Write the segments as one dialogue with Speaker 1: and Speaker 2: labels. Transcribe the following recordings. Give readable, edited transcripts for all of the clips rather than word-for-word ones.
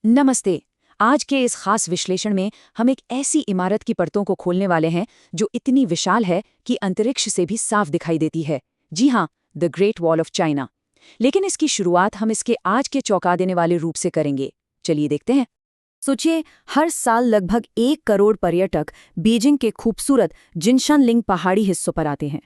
Speaker 1: नमस्ते। आज के इस खास विश्लेषण में हम एक ऐसी इमारत की परतों को खोलने वाले हैं जो इतनी विशाल है कि अंतरिक्ष से भी साफ दिखाई देती है। जी हाँ, the great wall of China. लेकिन इसकी शुरुआत हम इसके आज के चौंका देने वाले रूप से करेंगे। चलिए देखते हैं। सोचिए, हर साल लगभग 1 करोड़ पर्यटक बीजिंग के खूबसूरत जिनशानलिंग पहाड़ी हिस्सों पर आते हैं।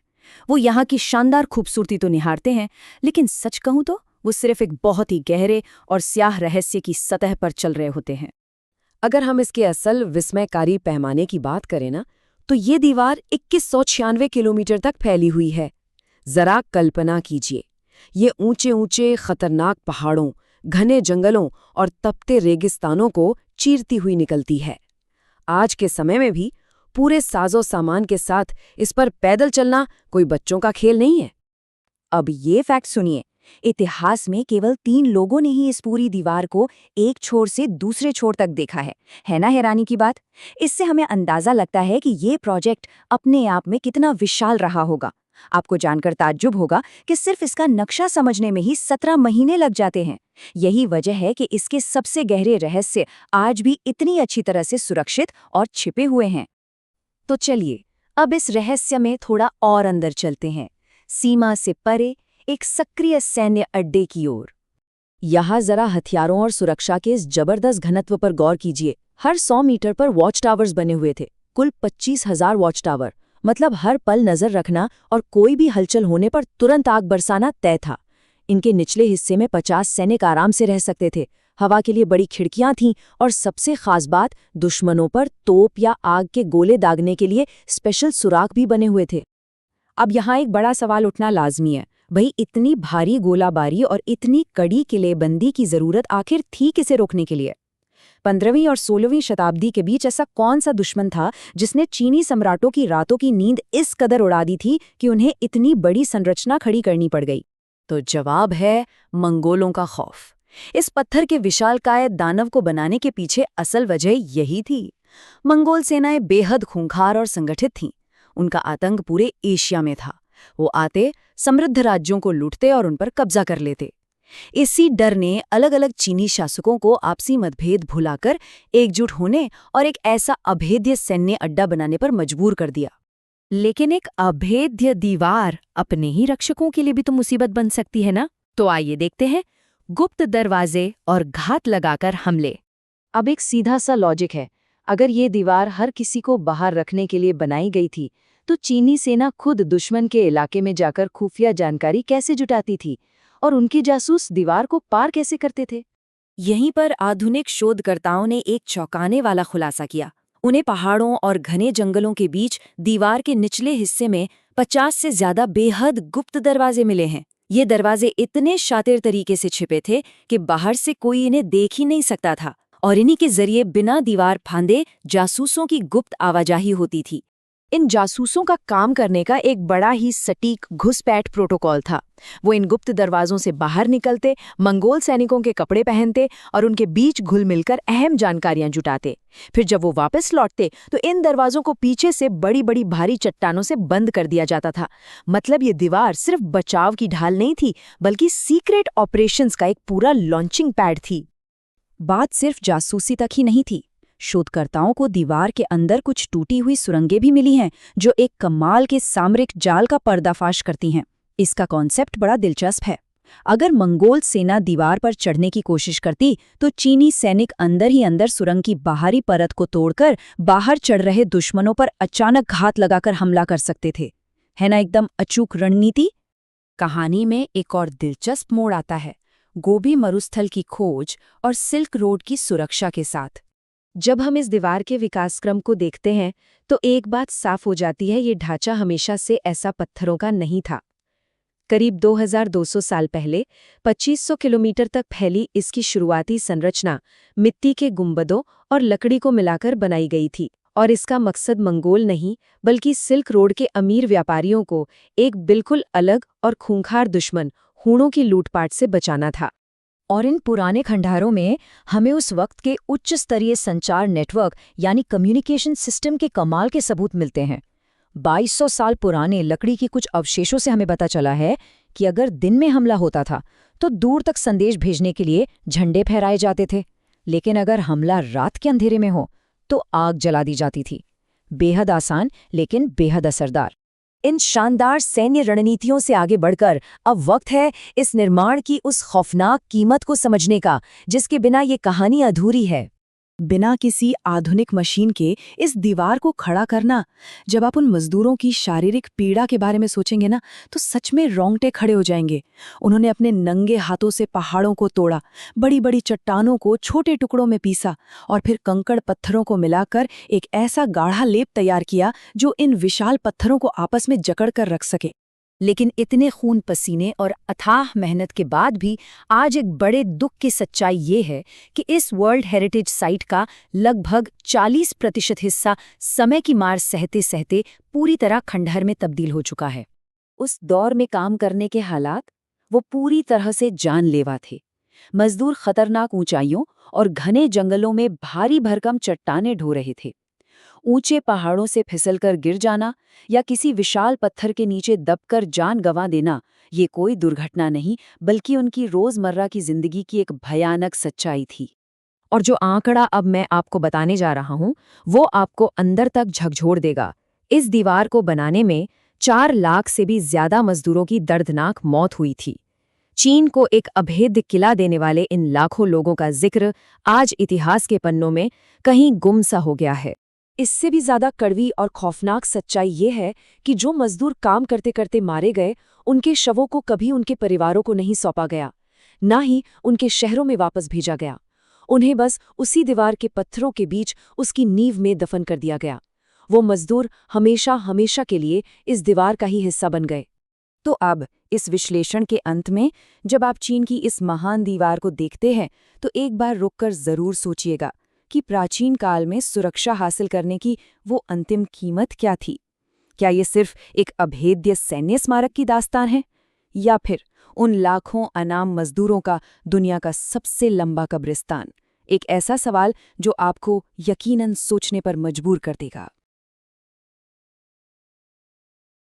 Speaker 1: वो यहाँ की शानदार खूबसूरती तो निहारते हैं, लेकिन सच कहूँ तो वो सिर्फ एक बहुत ही गहरे और स्याह रहस्य की सतह पर चल रहे होते हैं। अगर हम इसके असल विस्मयकारी पैमाने की बात करें ना, तो ये दीवार 2196 किलोमीटर तक फैली हुई है। जरा कल्पना कीजिए, ये ऊंचे ऊंचे खतरनाक पहाड़ों, घने जंगलों और तपते रेगिस्तानों को चीरती हुई निकलती है। आज के समय में भी पूरे साजो सामान के साथ इस पर पैदल चलना कोई बच्चों का खेल नहीं है। अब ये फैक्ट सुनिए, इतिहास में केवल 3 लोगों ने ही इस पूरी दीवार को एक छोर से दूसरे छोर तक देखा है ना हैरानी की बात। इससे हमें अंदाजा लगता है कि ये प्रोजेक्ट अपने आप में कितना विशाल रहा होगा। आपको जानकर ताज्जुब होगा कि सिर्फ इसका नक्शा समझने में ही 17 महीने लग जाते हैं। यही वजह है कि इसके सबसे गहरे रहस्य आज भी इतनी अच्छी तरह से सुरक्षित और छिपे हुए हैं। तो चलिए, अब इस रहस्य में थोड़ा और अंदर चलते हैं, सीमा से परे एक सक्रिय सैन्य अड्डे की ओर। यहाँ जरा हथियारों और सुरक्षा के इस जबरदस्त घनत्व पर गौर कीजिए। हर 100 मीटर पर वॉच टावर्स बने हुए थे, कुल 25,000 वॉच टावर। मतलब हर पल नजर रखना और कोई भी हलचल होने पर तुरंत आग बरसाना तय था। इनके निचले हिस्से में 50 सैनिक आराम से रह सकते थे। हवा के लिए बड़ी खिड़कियां थीं और सबसे खास बात, दुश्मनों पर तोप या आग के गोले दागने के लिए स्पेशल सुराख भी बने हुए थे। अब यहाँ एक बड़ा सवाल उठना लाजमी है, भाई इतनी भारी गोलाबारी और इतनी कड़ी किलेबंदी की जरूरत आखिर थी किसे रोकने के लिए? 15वीं और 16वीं शताब्दी के बीच ऐसा कौन सा दुश्मन था जिसने चीनी सम्राटों की रातों की नींद इस कदर उड़ा दी थी कि उन्हें इतनी बड़ी संरचना खड़ी करनी पड़ गई? तो जवाब है मंगोलों का खौफ। इस पत्थर के विशालकाय दानव को बनाने के पीछे असल वजह यही थी। मंगोल सेनाएं बेहद खूंखार और संगठित थीं। उनका आतंक पूरे एशिया में था। वो आते, समृद्ध राज्यों को लूटते और उन पर कब्जा कर लेते। इसी डर ने अलग अलग चीनी शासकों को आपसी मतभेद भुलाकर एकजुट होने और एक ऐसा अभेद्य सैन्य अड्डा बनाने पर मजबूर कर दिया। लेकिन एक अभेद्य दीवार अपने ही रक्षकों के लिए भी तो मुसीबत बन सकती है ना? तो आइए देखते हैं, गुप्त दरवाजे और घात लगाकर हमले। अब एक सीधा सा लॉजिक है, अगर ये दीवार हर किसी को बाहर रखने के लिए बनाई गई थी, तो चीनी सेना खुद दुश्मन के इलाके में जाकर खुफिया जानकारी कैसे जुटाती थी और उनके जासूस दीवार को पार कैसे करते थे? यहीं पर आधुनिक शोधकर्ताओं ने एक चौंकाने वाला खुलासा किया। उन्हें पहाड़ों और घने जंगलों के बीच दीवार के निचले हिस्से में 50 से ज्यादा बेहद गुप्त दरवाजे मिले हैं। ये दरवाजे इतने शातिर तरीके से छिपे थे कि बाहर से कोई इन्हें देख ही नहीं सकता था, और इन्हीं के जरिए बिना दीवार फांदे जासूसों की गुप्त आवाजाही होती थी। इन जासूसों का काम करने का एक बड़ा ही सटीक घुसपैठ प्रोटोकॉल था। वो इन गुप्त दरवाजों से बाहर निकलते, मंगोल सैनिकों के कपड़े पहनते और उनके बीच घुल मिलकर अहम जानकारियां जुटाते। फिर जब वो वापस लौटते तो इन दरवाजों को पीछे से बड़ी बड़ी भारी चट्टानों से बंद कर दिया जाता था। मतलब ये दीवार सिर्फ बचाव की ढाल नहीं थी, बल्कि सीक्रेट ऑपरेशंस का एक पूरा लॉन्चिंग पैड थी। बात सिर्फ जासूसी तक ही नहीं थी। शोधकर्ताओं को दीवार के अंदर कुछ टूटी हुई सुरंगें भी मिली हैं, जो एक कमाल के सामरिक जाल का पर्दाफाश करती हैं। इसका कॉन्सेप्ट बड़ा दिलचस्प है। अगर मंगोल सेना दीवार पर चढ़ने की कोशिश करती, तो चीनी सैनिक अंदर ही अंदर सुरंग की बाहरी परत को तोड़कर बाहर चढ़ रहे दुश्मनों पर अचानक घात लगाकर हमला कर सकते थे। है ना एकदम अचूक रणनीति? कहानी में एक और दिलचस्प मोड़ आता है, गोबी मरुस्थल की खोज और सिल्क रोड की सुरक्षा के साथ। जब हम इस दीवार के विकासक्रम को देखते हैं, तो एक बात साफ हो जाती है, ये ढांचा हमेशा से ऐसा पत्थरों का नहीं था। करीब 2200 साल पहले 2500 किलोमीटर तक फैली इसकी शुरुआती संरचना मिट्टी के गुंबदों और लकड़ी को मिलाकर बनाई गई थी, और इसका मकसद मंगोल नहीं, बल्कि सिल्क रोड के अमीर व्यापारियों को एक बिल्कुल अलग और खूंखार दुश्मन हूणों की लूटपाट से बचाना था। और इन पुराने खंडहरों में हमें उस वक्त के उच्च स्तरीय संचार नेटवर्क यानी कम्युनिकेशन सिस्टम के कमाल के सबूत मिलते हैं। 2200 साल पुराने लकड़ी की कुछ अवशेषों से हमें पता चला है कि अगर दिन में हमला होता था, तो दूर तक संदेश भेजने के लिए झंडे फहराए जाते थे। लेकिन अगर हमला रात के अंधेरे में हो तो आग जला दी जाती थी। बेहद आसान लेकिन बेहद असरदार। इन शानदार सैन्य रणनीतियों से आगे बढ़कर अब वक्त है इस निर्माण की उस खौफनाक कीमत को समझने का जिसके बिना ये कहानी अधूरी है।
Speaker 2: बिना किसी आधुनिक मशीन के इस दीवार को खड़ा करना, जब आप उन मजदूरों की शारीरिक पीड़ा के बारे में सोचेंगे ना, तो सच में रोंगटे खड़े हो जाएंगे। उन्होंने अपने नंगे हाथों से पहाड़ों को तोड़ा, बड़ी बड़ी चट्टानों को छोटे टुकड़ों में पीसा और फिर कंकड़ पत्थरों को मिलाकर एक ऐसा गाढ़ा लेप तैयार किया जो इन विशाल पत्थरों को आपस में जकड़ कर रख सके।
Speaker 1: लेकिन इतने खून पसीने और अथाह मेहनत के बाद भी आज एक बड़े दुख की सच्चाई ये है कि इस वर्ल्ड हेरिटेज साइट का लगभग 40% हिस्सा समय की मार सहते सहते पूरी तरह खंडहर में तब्दील हो चुका है। उस दौर में काम करने के हालात वो पूरी तरह से जानलेवा थे। मजदूर खतरनाक ऊंचाइयों और घने जंगलों में भारी भरकम चट्टानें ढो रहे थे। ऊंचे पहाड़ों से फिसलकर गिर जाना या किसी विशाल पत्थर के नीचे दबकर जान गंवा देना ये कोई दुर्घटना नहीं बल्कि उनकी रोजमर्रा की जिंदगी की एक भयानक सच्चाई थी। और जो आंकड़ा अब मैं आपको बताने जा रहा हूं वो आपको अंदर तक झकझोर देगा। इस दीवार को बनाने में 4 लाख से भी ज्यादा मजदूरों की दर्दनाक मौत हुई थी। चीन को एक अभेद्य किला देने वाले इन लाखों लोगों का जिक्र आज इतिहास के पन्नों में कहीं गुम सा हो गया है। इससे भी ज्यादा कड़वी और खौफनाक सच्चाई ये है कि जो मजदूर काम करते करते मारे गए उनके शवों को कभी उनके परिवारों को नहीं सौंपा गया, ना ही उनके शहरों में वापस भेजा गया। उन्हें बस उसी दीवार के पत्थरों के बीच उसकी नींव में दफन कर दिया गया। वो मजदूर हमेशा हमेशा के लिए इस दीवार का ही हिस्सा बन गए। तो अब इस विश्लेषण के अंत में जब आप चीन की इस महान दीवार को देखते हैं तो एक बार रुककर जरूर सोचिएगा कि प्राचीन काल में सुरक्षा हासिल करने की वो अंतिम कीमत क्या थी। क्या ये सिर्फ एक अभेद्य सैन्य स्मारक की दास्तान है या फिर उन लाखों अनाम मजदूरों का दुनिया का सबसे लंबा कब्रिस्तान? एक ऐसा सवाल जो आपको यकीनन सोचने पर मजबूर कर देगा।